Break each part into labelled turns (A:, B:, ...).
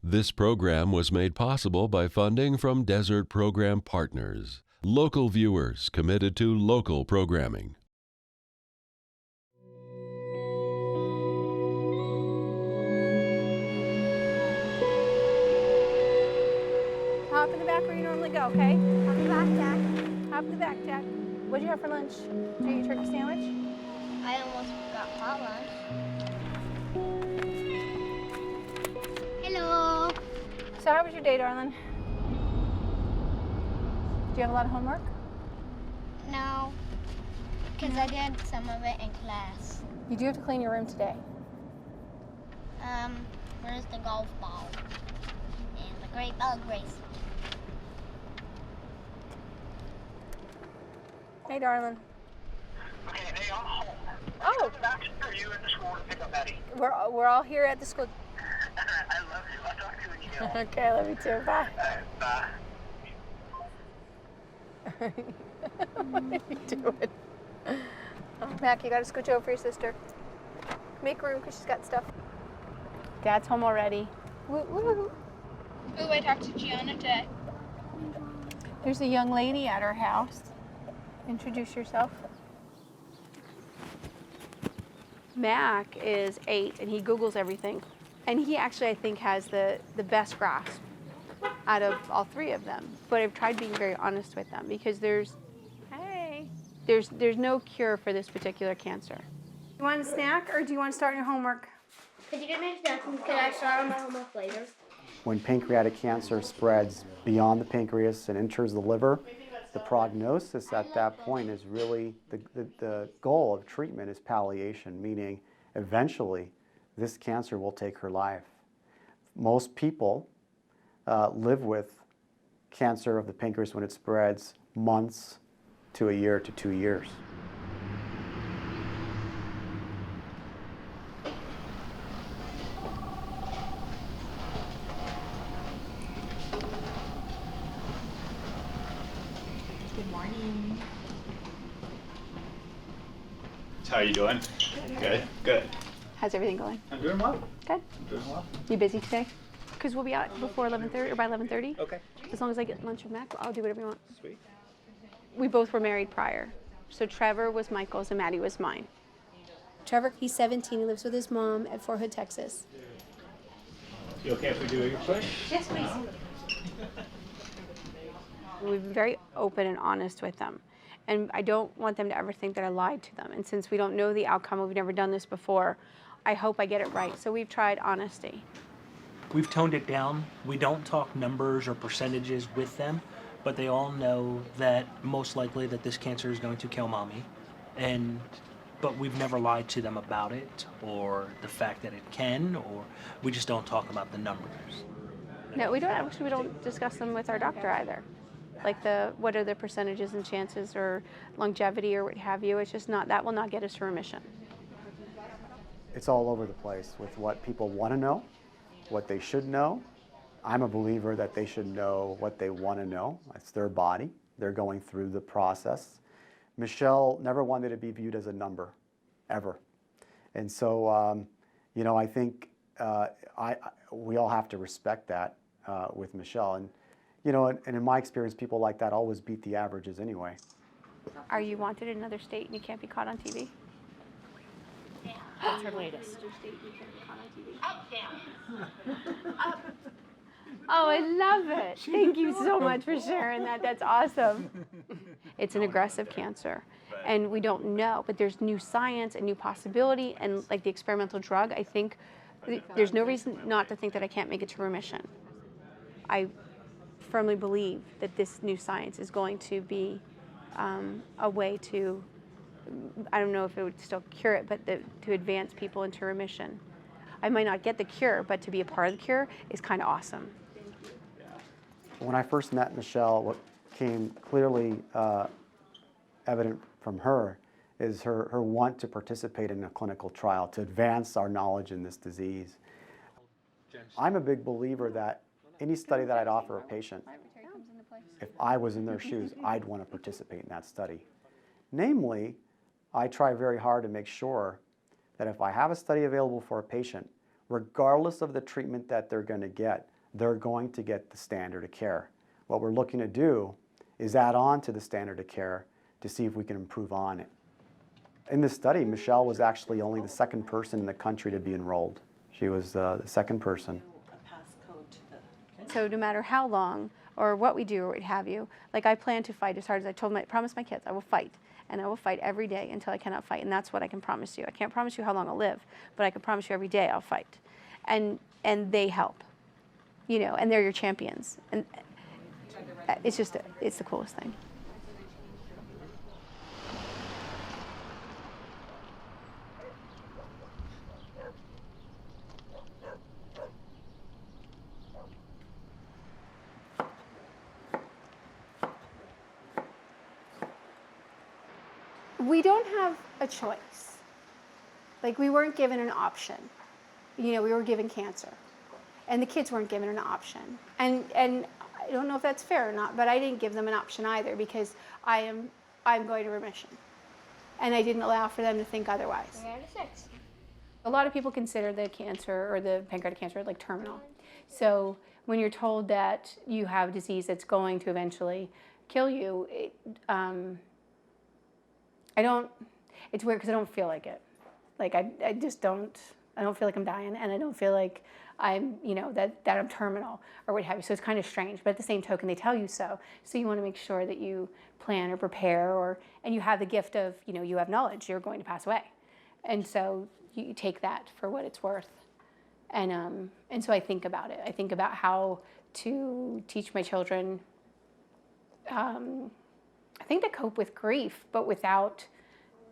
A: This program was made possible by funding from Desert Program Partners, local viewers committed to local programming.
B: Hop in the back where you normally go, okay?
C: On the back, Jack.
B: Hop in the back, Jack. What'd you have for lunch? Did you eat a turkey sandwich?
C: I almost got hot lunch. Hello.
B: So how was your day, darling? Do you have a lot of homework?
C: No, because I did some of it in class.
B: You do have to clean your room today.
C: Where's the golf ball? And the great bug race.
B: Hey, darling.
D: Okay, hey, I'm home.
B: Oh.
D: Are you at the school to pick up Eddie?
B: We're all here at the school.
D: I love you. I'll talk to you when you get home.
B: Okay, I love you too. Bye.
D: Bye.
B: What are you doing? Oh, Mac, you gotta scooch over for your sister. Make room because she's got stuff. Dad's home already. Woo, woo, woo.
E: Ooh, I talked to Gianna today.
B: There's a young lady at our house. Introduce yourself. Mac is 8 and he Googles everything. And he actually, I think, has the best grasp out of all 3 of them. But I've tried being very honest with them because there's no cure for this particular cancer. You want a snack or do you want to start your homework?
C: Could you get me a snack and can I start on my homework later?
F: When pancreatic cancer spreads beyond the pancreas and enters the liver, the prognosis at that point is really, the goal of treatment is palliation, meaning eventually this cancer will take her life. Most people live with cancer of the pancreas when it spreads months to a year to 2 years.
E: Good morning.
G: How are you doing? Good. Good.
B: How's everything going?
G: I'm doing well.
B: Good.
G: I'm doing well.
B: You busy today? Because we'll be out before 11:30 or by 11:30.
G: Okay.
B: As long as I get lunch with Mac, I'll do whatever you want.
G: Sweet.
B: We both were married prior. So Trevor was Michael's and Maddie was mine. Trevor, he's 17. He lives with his mom at Fort Hood, Texas.
G: You okay if we do your push?
B: Yes, please. We've been very open and honest with them. And I don't want them to ever think that I lied to them. And since we don't know the outcome, we've never done this before, I hope I get it right. So we've tried honesty.
H: We've toned it down. We don't talk numbers or percentages with them, but they all know that most likely that this cancer is going to kill mommy. But we've never lied to them about it or the fact that it can, or we just don't talk about the numbers.
B: No, we don't discuss them with our doctor either. Like what are the percentages and chances or longevity or what have you. It's just not, that will not get us to remission.
F: It's all over the place with what people want to know, what they should know. I'm a believer that they should know what they want to know. It's their body. They're going through the process. Michelle never wanted to be viewed as a number, ever. And so, I think we all have to respect that with Michelle. And in my experience, people like that always beat the averages anyway.
B: Are you wanted in another state and you can't be caught on TV?
E: Yeah. What's her latest?
B: Oh, I love it. Thank you so much for sharing that. That's awesome. It's an aggressive cancer, and we don't know, but there's new science and new possibility, and like the experimental drug, I think there's no reason not to think that I can't make it to remission. I firmly believe that this new science is going to be a way to, I don't know if it would still cure it, but to advance people into remission. I might not get the cure, but to be a part of the cure is kind of awesome.
F: When I first met Michelle, what came clearly evident from her is her want to participate in a clinical trial to advance our knowledge in this disease. I'm a big believer that any study that I'd offer a patient, if I was in their shoes, I'd want to participate in that study. Namely, I try very hard to make sure that if I have a study available for a patient, regardless of the treatment that they're going to get, they're going to get the standard of care. What we're looking to do is add on to the standard of care to see if we can improve on it. In this study, Michelle was actually only the second person in the country to be enrolled. She was the second person.
B: So no matter how long or what we do or what have you, like I plan to fight as hard as I promised my kids, I will fight. And I will fight every day until I cannot fight. And that's what I can promise you. I can't promise you how long I'll live, but I can promise you every day I'll fight. And they help, you know, and they're your champions. And it's just, it's the coolest thing. We don't have a choice. Like, we weren't given an option. You know, we were given cancer. And the kids weren't given an option. And I don't know if that's fair or not, but I didn't give them an option either, because I'm going to remission. And I didn't allow for them to think otherwise.
C: 3 out of 6.
B: A lot of people consider the cancer or the pancreatic cancer like terminal. So when you're told that you have a disease that's going to eventually kill you, it's weird because I don't feel like it. Like I just don't, I don't feel like I'm dying, and I don't feel like I'm, you know, that I'm terminal or what have you. So it's kind of strange, but at the same token, they tell you so. So you want to make sure that you plan or prepare, and you have the gift of, you know, you have knowledge, you're going to pass away. And so you take that for what it's worth. And so I think about it. I think about how to teach my children, I think, to cope with grief, but without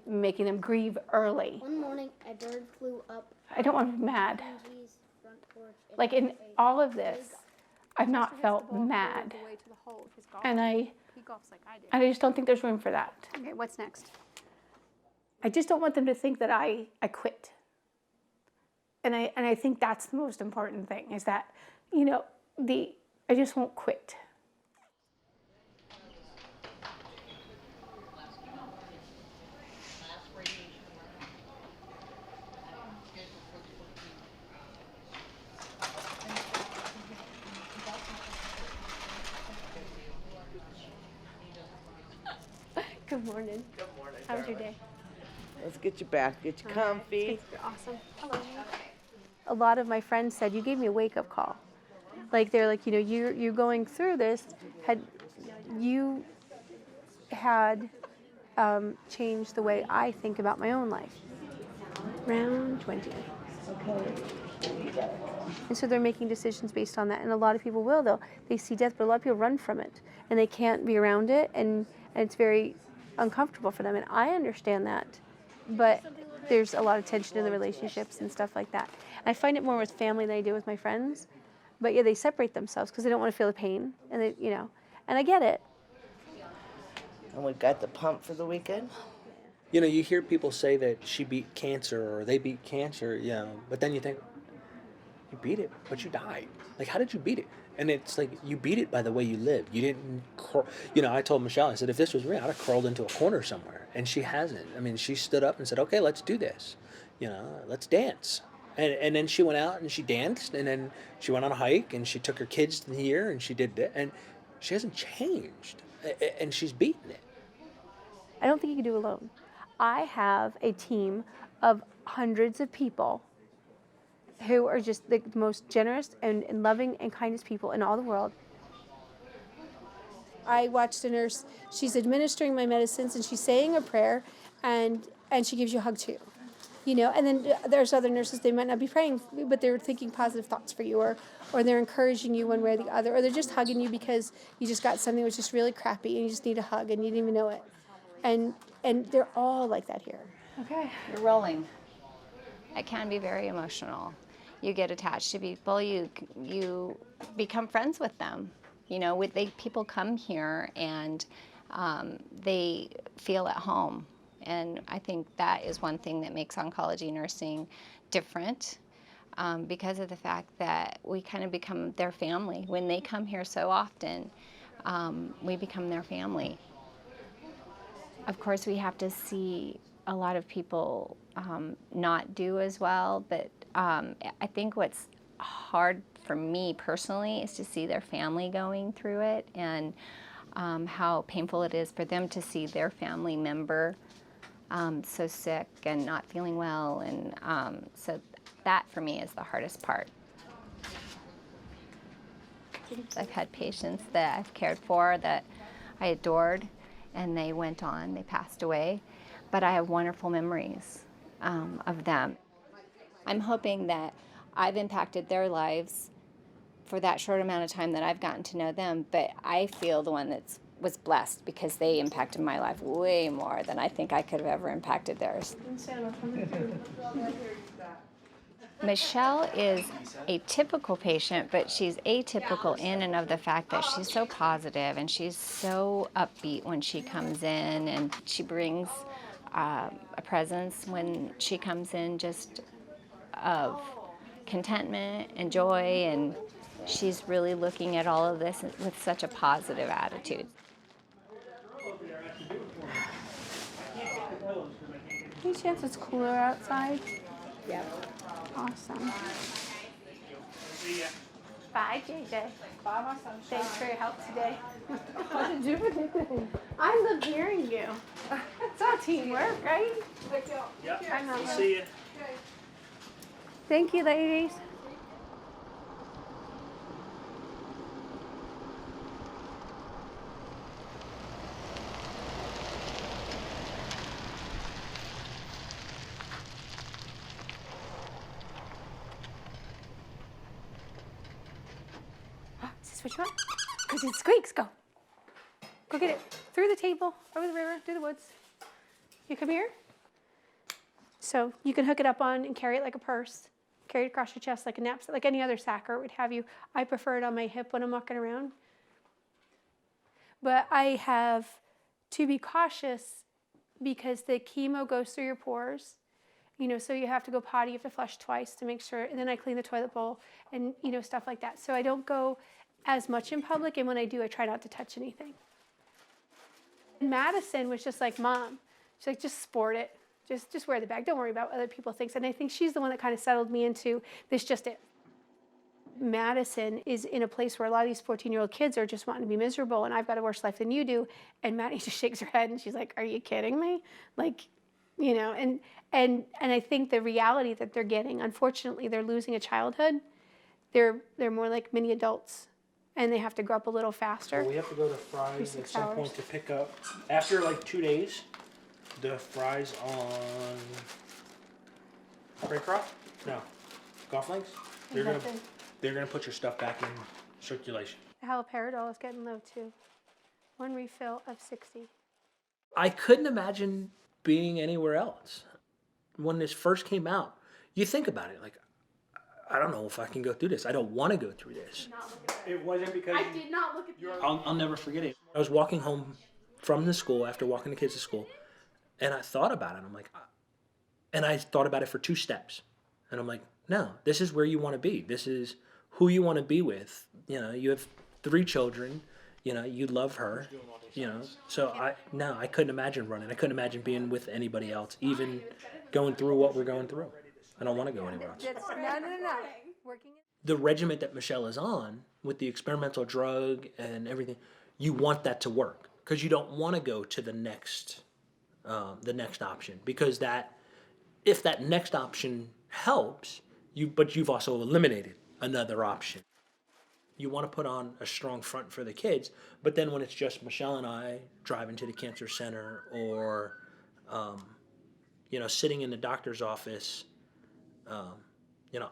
B: making them grieve early.
C: One morning, a bird flew up
B: I don't want to be mad.
C: Angie's front porch.
B: Like, in all of this, I've not felt mad. And I just don't think there's room for that.
I: Okay, what's next?
B: I just don't want them to think that I quit. And I think that's the most important thing, is that, you know, I just won't quit. Good morning.
J: Good morning.
B: How was your day?
J: Let's get you back, get you comfy.
B: You're awesome. Hello. A lot of my friends said, you gave me a wake-up call. Like, they're like, you know, you're going through this. Had you had changed the way I think about my own life? Round 20. Okay. And so they're making decisions based on that. And a lot of people will, they see death, but a lot of people run from it. And they can't be around it, and it's very uncomfortable for them. And I understand that. But there's a lot of tension in the relationships and stuff like that. And I find it more with family than I do with my friends. But yeah, they separate themselves because they don't want to feel the pain. And they, you know, and I get it.
J: And we got the pump for the weekend.
H: You know, you hear people say that she beat cancer or they beat cancer, you know, but then you think, you beat it, but you died. Like, how did you beat it? And it's like, you beat it by the way you lived. You didn't, you know, I told Michelle, I said, if this was me, I'd have crawled into a corner somewhere. And she hasn't. I mean, she stood up and said, okay, let's do this. You know, let's dance. And then she went out and she danced, and then she went on a hike, and she took her kids to here, and she did that. And she hasn't changed. And she's beaten it.
B: I don't think you can do it alone. I have a team of hundreds of people who are just the most generous and loving and kindest people in all the world. I watched a nurse, she's administering my medicines, and she's saying a prayer, and she gives you a hug too. You know, and then there's other nurses, they might not be praying, but they're thinking positive thoughts for you, or they're encouraging you one way or the other, or they're just hugging you because you just got something that was just really crappy and you just need a hug and you didn't even know it. And they're all like that here.
I: Okay, you're rolling. It can be very emotional. You get attached to people, you become friends with them. You know, people come here and they feel at home. And I think that is one thing that makes oncology nursing different, because of the fact that we kind of become their family. When they come here so often, we become their family. Of course, we have to see a lot of people not do as well, but I think what's hard for me personally is to see their family going through it, and how painful it is for them to see their family member so sick and not feeling well. And so that for me is the hardest part. I've had patients that I've cared for that I adored, and they went on, they passed away, but I have wonderful memories of them. I'm hoping that I've impacted their lives for that short amount of time that I've gotten to know them, but I feel the one that was blessed because they impacted my life way more than I think I could have ever impacted theirs. Michelle is a typical patient, but she's atypical in and of the fact that she's so positive and she's so upbeat when she comes in, and she brings a presence when she comes in just of contentment and joy, and she's really looking at all of this with such a positive attitude.
B: Any chance it's cooler outside?
E: Yep.
B: Awesome. Bye, JJ.
E: Bye, my sunshine.
B: Thanks for your help today. What did you do? I love hearing you. It's all teamwork, right?
H: Yep.
B: I know.
H: See you.
B: Thank you, ladies. Is this what you want? Because it squeaks. Go. Go get it. Through the table, over the river, through the woods. You come here. So you can hook it up on and carry it like a purse. Carry it across your chest like a knapsack, like any other sacker would have you. I prefer it on my hip when I'm walking around. But I have to be cautious because the chemo goes through your pores. You know, so you have to go potty, you have to flush twice to make sure, and then I clean the toilet bowl and, you know, stuff like that. So I don't go as much in public, and when I do, I try not to touch anything. Madison was just like, Mom, she's like, just sport it. Just wear the bag. Don't worry about what other people think. And I think she's the one that kind of settled me into this just it. Madison is in a place where a lot of these 14-year-old kids are just wanting to be miserable, and I've got a worse life than you do. And Maddie just shakes her head and she's like, are you kidding me? Like, you know, and I think the reality that they're getting, unfortunately, they're losing a childhood. They're more like mini adults, and they have to grow up a little faster.
H: Well, we have to go to Fry's at some
B: hours.
H: point to pick up, after like 2 days, the Fry's on Craycroft? No, Golf Links? They're gonna put your stuff back in circulation.
B: The haloperidol is getting low too. One refill of 60.
H: I couldn't imagine being anywhere else. When this first came out, you think about it, like, I don't know if I can go through this. I don't want to go through this. It wasn't because
B: I did not look at you.
H: I'll never forget it. I was walking home from the school after walking the kids to school, and I thought about it. I'm like, and I thought about it for 2 steps, and I'm like, no, this is where you want to be. This is who you want to be with. You know, you have 3 children. You know, you love her. You know, so I couldn't imagine running. I couldn't imagine being with anybody else, even going through what we're going through. I don't want to go anywhere else.
B: No. Working.
H: The regimen that Michelle is on with the experimental drug and everything, you want that to work because you don't want to go to the next option, because if that next option helps but you've also eliminated another option. You want to put on a strong front for the kids, but then when it's just Michelle and I driving to the cancer center, or sitting in the doctor's office,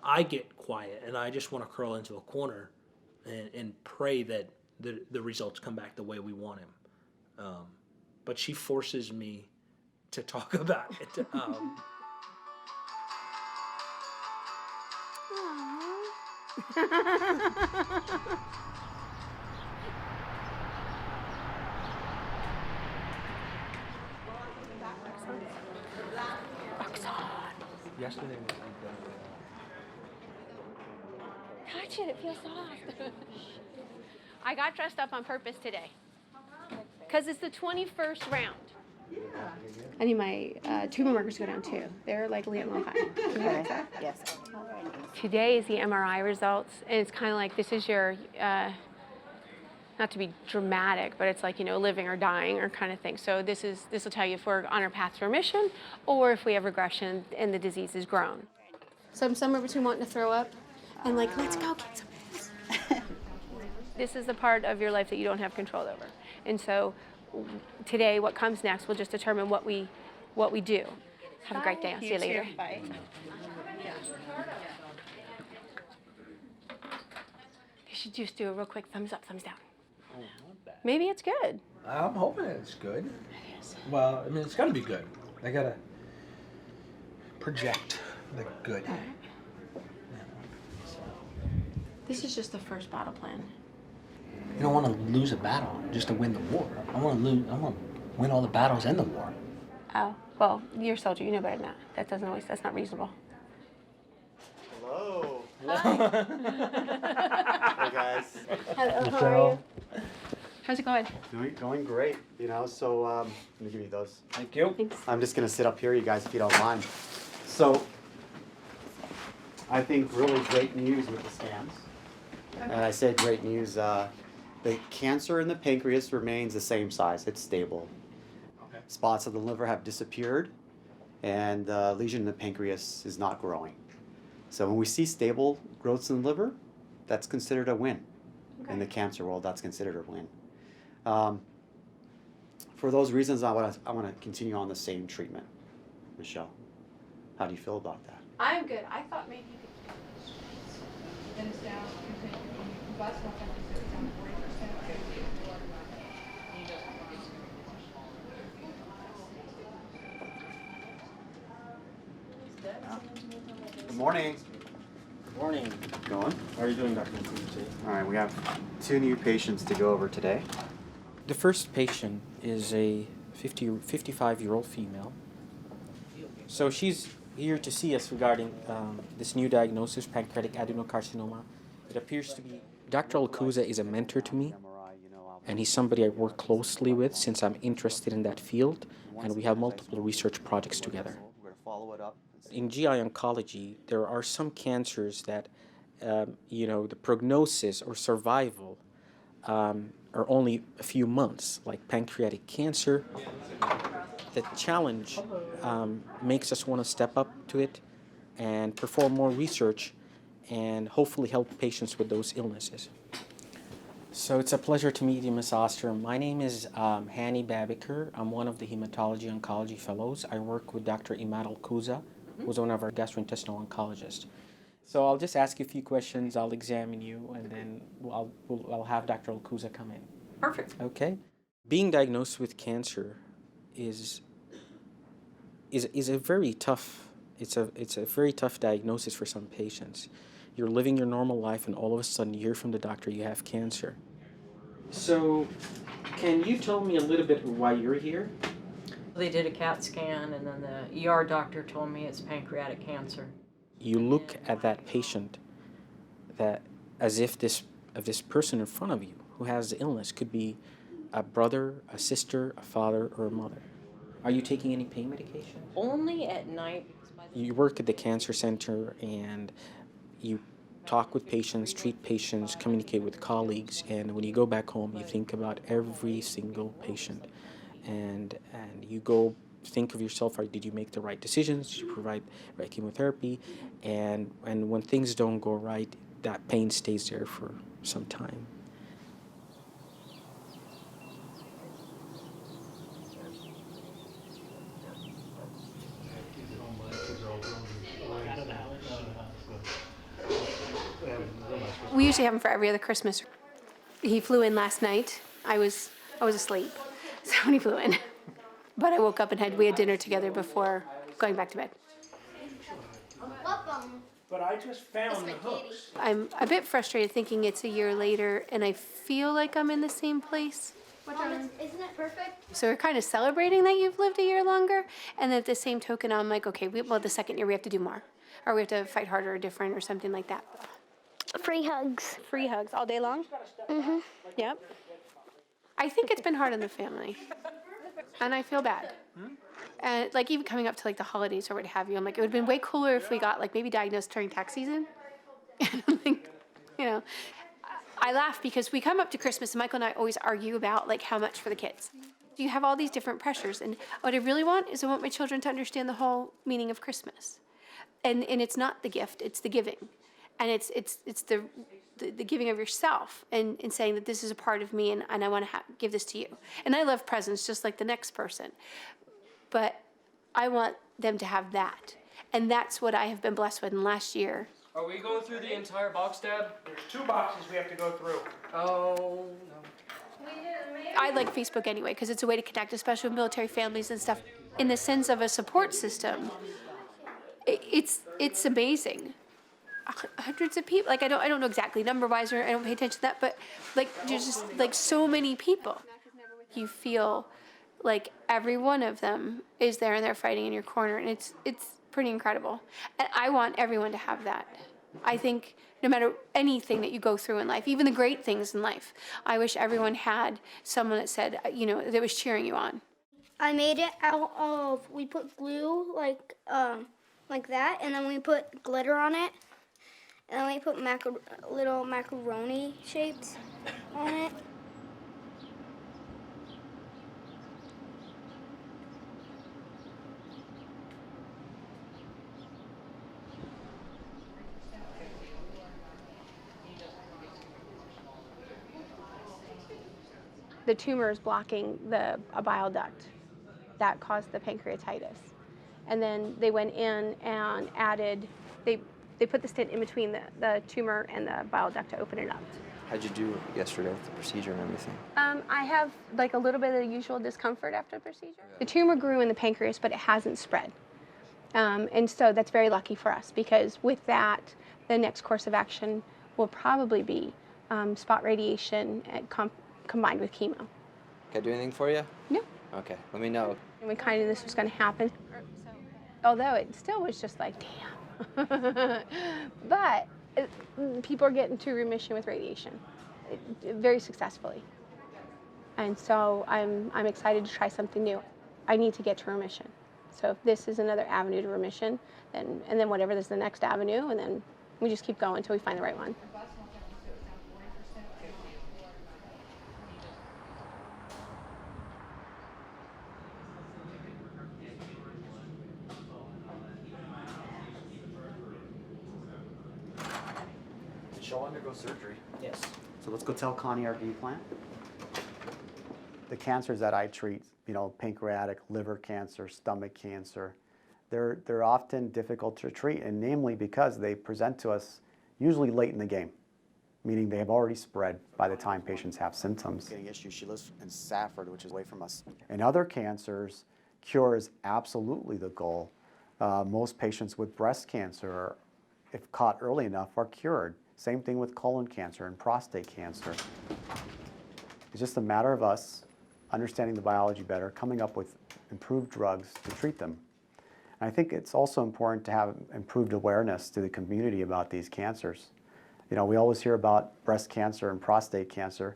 H: I get quiet and I just want to curl into a corner and pray that the results come back the way we want them. But she forces me to talk about it. Yesterday was
B: Touch it, it feels soft. I got dressed up on purpose today because it's the 21st round. I need my tumor markers to go down too. They're like at 1.5. Can you fix that?
J: Yes.
B: Today is the MRI results, and it's kind of like this is your, not to be dramatic, but it's like, you know, living or dying or kind of thing. So this will tell you if we're on our path to remission or if we have regression and the disease is grown. So I'm somewhere between wanting to throw up and like, let's go get some pills. This is the part of your life that you don't have control over. And so today, what comes next will just determine what we do. Have a great day. I'll see you later.
J: Bye.
B: You should just do a real quick thumbs up, thumbs down. Maybe it's good.
K: I'm hoping it's good. Well, I mean, it's got to be good. I got to project the good.
B: This is just the first battle plan.
H: You don't want to lose a battle just to win the war. I want to win all the battles in the war.
B: Oh, well, you're a soldier. You know better than that. That's not reasonable.
F: Hello.
B: Hi.
F: Hey guys.
B: Hello, how are you? How's it going?
F: Going great. You know, so let me give you those.
K: Thank you.
B: Thanks.
F: I'm just gonna sit up here, you guys, if you don't mind. So, I think really great news with the scans. And I say great news. The cancer in the pancreas remains the same size. It's stable.
K: Okay.
F: Spots of the liver have disappeared, and the lesion in the pancreas is not growing. So when we see stable growths in the liver, that's considered a win. In the cancer world, that's considered a win. For those reasons, I want to continue on the same treatment. Michelle, how do you feel about that?
B: I'm good. I thought maybe you
F: Good morning.
L: Good morning.
F: Going?
L: How are you doing, Dr. Matsuchi?
F: All right, we have 2 new patients to go over today.
L: The first patient is a 55-year-old female. So she's here to see us regarding this new diagnosis, pancreatic adenocarcinoma. It appears to be... Dr. Alcuza is a mentor to me, and he's somebody I work closely with since I'm interested in that field, and we have multiple research projects together.
F: We're going to follow it up.
L: In GI oncology, there are some cancers that, the prognosis or survival are only a few months, like pancreatic cancer. The challenge makes us want to step up to it and perform more research and hopefully help patients with those illnesses. So it's a pleasure to meet you, Ms. Oster. My name is Hani Babiker. I'm one of the hematology oncology fellows. I work with Dr. Imad Alcuza, who's one of our gastrointestinal oncologists. So I'll just ask you a few questions, I'll examine you, and then I'll have Dr. Alcuza come in.
B: Perfect.
L: Okay? Being diagnosed with cancer is a very tough, it's a very tough diagnosis for some patients. You're living your normal life and all of a sudden you hear from the doctor you have cancer. So, can you tell me a little bit why you're here?
M: They did a CAT scan and then the ER doctor told me it's pancreatic cancer.
L: You look at that patient as if this person in front of you who has the illness could be a brother, a sister, a father, or a mother. Are you taking any pain medication?
M: Only at night.
L: You work at the cancer center and you talk with patients, treat patients, communicate with colleagues, and when you go back home, you think about every single patient. And you go think of yourself, did you make the right decisions? Did you provide right chemotherapy? And when things don't go right, that pain stays there for some time.
B: We usually have him for every other Christmas. He flew in last night. I was asleep, so when he flew in. But I woke up and we had dinner together before going back to bed.
K: But I just found the hooks.
B: I'm a bit frustrated thinking it's a year later and I feel like I'm in the same place.
C: Mom, isn't it perfect?
B: So we're kind of celebrating that you've lived a year longer, and then at the same token, I'm like, okay, the second year we have to do more, or we have to fight harder or different or something like that.
C: Free hugs.
B: Free hugs all day long?
C: Mm-hmm.
B: Yep. I think it's been hard on the family, and I feel bad. And like even coming up to like the holidays or what have you, I'm like, it would have been way cooler if we got like maybe diagnosed during tax season. And I'm like, you know, I laugh because we come up to Christmas and Michael and I always argue about like how much for the kids. You have all these different pressures, and what I really want is I want my children to understand the whole meaning of Christmas. And it's not the gift, it's the giving. And it's the giving of yourself and saying that this is a part of me and I want to give this to you. And I love presents just like the next person. But I want them to have that. And that's what I have been blessed with in last year.
N: Are we going through the entire box, Dad?
H: There's 2 boxes we have to go through.
N: Oh, no.
B: I like Facebook anyway because it's a way to connect, especially with military families and stuff. In the sense of a support system, it's amazing. Hundreds of people. Like I don't know exactly number-wise, or I don't pay attention to that, but like there's just like so many people. You feel like every one of them is there and they're fighting in your corner, and it's pretty incredible. And I want everyone to have that. I think no matter anything that you go through in life, even the great things in life, I wish everyone had someone that said, you know, that was cheering you on.
C: I made it out of, we put glue like that, and then we put glitter on it, and then we put little macaroni shapes on it.
B: The tumor is blocking a bile duct that caused the pancreatitis. And then they went in and added, they put the stent in between the tumor and the bile duct to open it up.
O: How'd you do yesterday with the procedure and everything?
B: I have like a little bit of the usual discomfort after the procedure. The tumor grew in the pancreas, but it hasn't spread. And so that's very lucky for us because with that, the next course of action will probably be spot radiation combined with chemo.
O: Can I do anything for you?
B: No.
O: Okay, let me know.
B: And we kind of knew this was going to happen. Although it still was just like, damn. But people are getting to remission with radiation very successfully. And so I'm excited to try something new. I need to get to remission. So if this is another avenue to remission, and then whatever is the next avenue, and then we just keep going until we find the right one.
F: She'll undergo surgery.
L: Yes.
F: So let's go tell Connie our game plan. The cancers that I treat, you know, pancreatic, liver cancer, stomach cancer, they're often difficult to treat, and namely because they present to us usually late in the game, meaning they have already spread by the time patients have symptoms. Getting issues. She lives in Safford, which is away from us. In other cancers, cure is absolutely the goal. Most patients with breast cancer, if caught early enough, are cured. Same thing with colon cancer and prostate cancer. It's just a matter of us understanding the biology better, coming up with improved drugs to treat them. And I think it's also important to have improved awareness to the community about these cancers. You know, we always hear about breast cancer and prostate cancer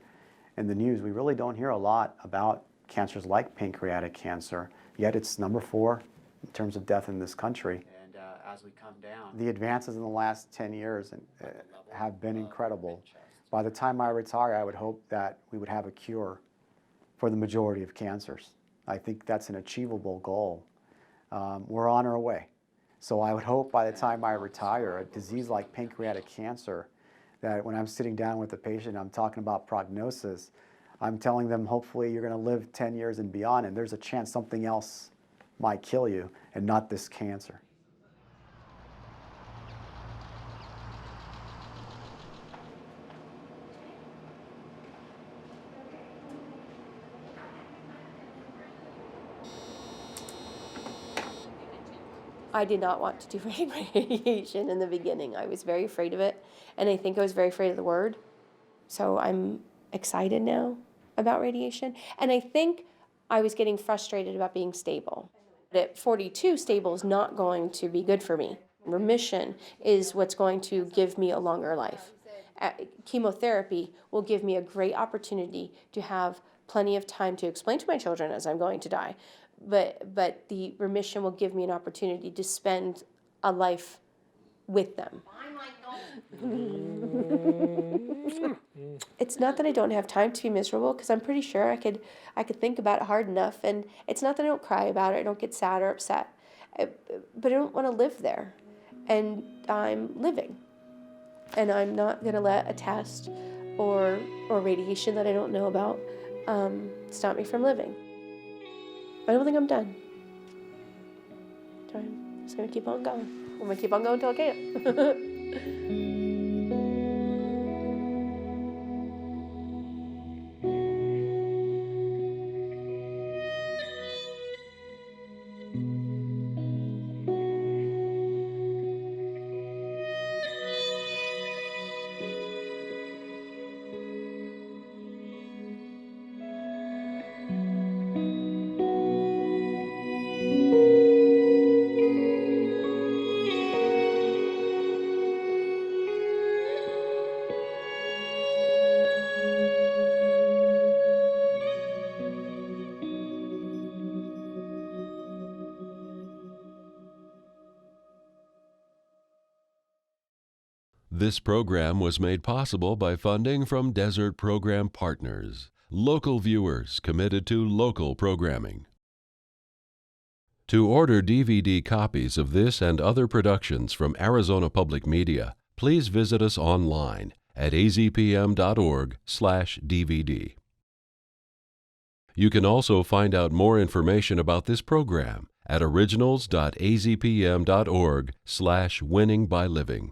F: in the news. We really don't hear a lot about cancers like pancreatic cancer, yet it's number 4 in terms of death in this country. And as we come down, the advances in the last 10 years have been incredible. By the time I retire, I would hope that we would have a cure for the majority of cancers. I think that's an achievable goal. We're on our way. So I would hope by the time I retire, a disease like pancreatic cancer, that when I'm sitting down with the patient, I'm talking about prognosis, I'm telling them hopefully you're going to live 10 years and beyond, and there's a chance something else might kill you and not this cancer.
P: I did not want to do radiation in the beginning. I was very afraid of it, and I think I was very afraid of the word. So I'm excited now about radiation, and I think I was getting frustrated about being stable. At 42, stable is not going to be good for me. Remission is what's going to give me a longer life. Chemotherapy will give me a great opportunity to have plenty of time to explain to my children as I'm going to die, but the remission will give me an opportunity to spend a life with them. It's not that I don't have time to be miserable, because I'm pretty sure I could think about it hard enough, and it's not that I don't cry about it, I don't get sad or upset, but I don't want to live there, and I'm living, and I'm not going to let a test or radiation that I don't know about stop me from living. I don't think I'm done. So I'm just going to keep on going. I'm going to keep on going until I can't.
A: This program was made possible by funding from Desert Program Partners, local viewers committed to local programming. To order DVD copies of this and other productions from Arizona Public Media, please visit us online at azpm.org/DVD. You can also find out more information about this program at originals.azpm.org/winningbyliving.